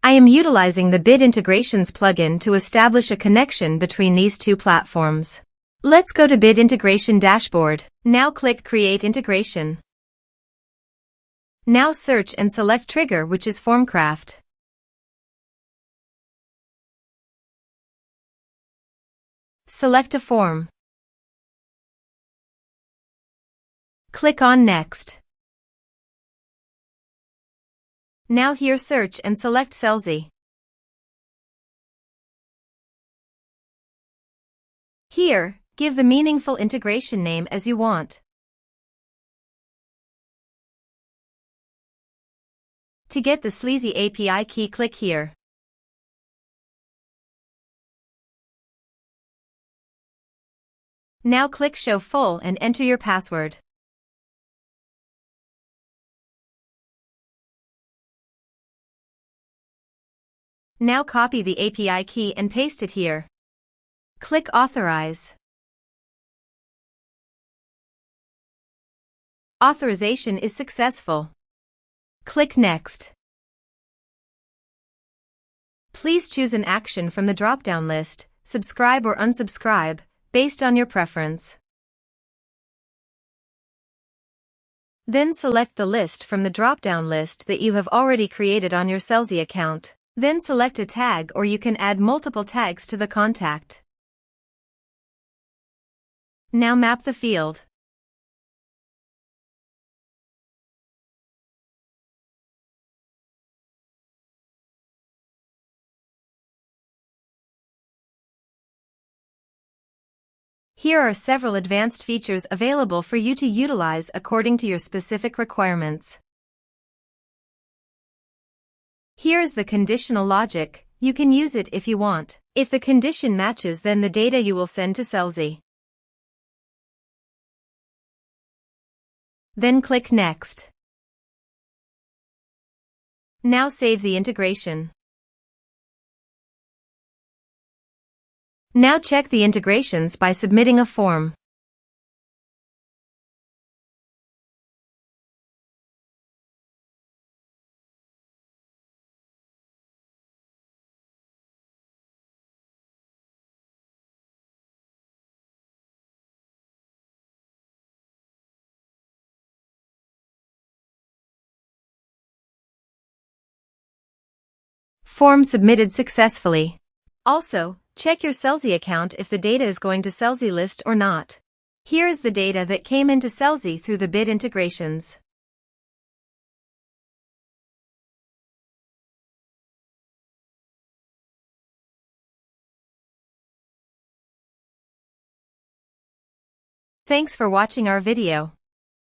I am utilizing the Bit Integrations plugin to establish a connection between these two platforms. Let's go to Bit Integration Dashboard. Now click Create Integration. Now search and select trigger, which is FormCraft. Select a form. Click on Next. Now here search and select Selzy. Here, give the meaningful integration name as you want. To get the Selzy API key, click here. Now click Show Full and enter your password. Now copy the API key and paste it here. Click Authorize. Authorization is successful. Click Next. Please choose an action from the drop-down list, subscribe or unsubscribe, based on your preference. Then select the list from the drop-down list that you have already created on your Selzy account. Then select a tag, or you can add multiple tags to the contact. Now map the field. Here are several advanced features available for you to utilize according to your specific requirements. Here is the conditional logic. You can use it if you want. If the condition matches, then the data you will send to Selzy. Then click Next. Now save the integration. Now check the integrations by submitting a form. Form submitted successfully. Also, check your Selzy account if the data is going to Selzy list or not. Here is the data that came into Selzy through the Bit Integrations. Thanks for watching our video.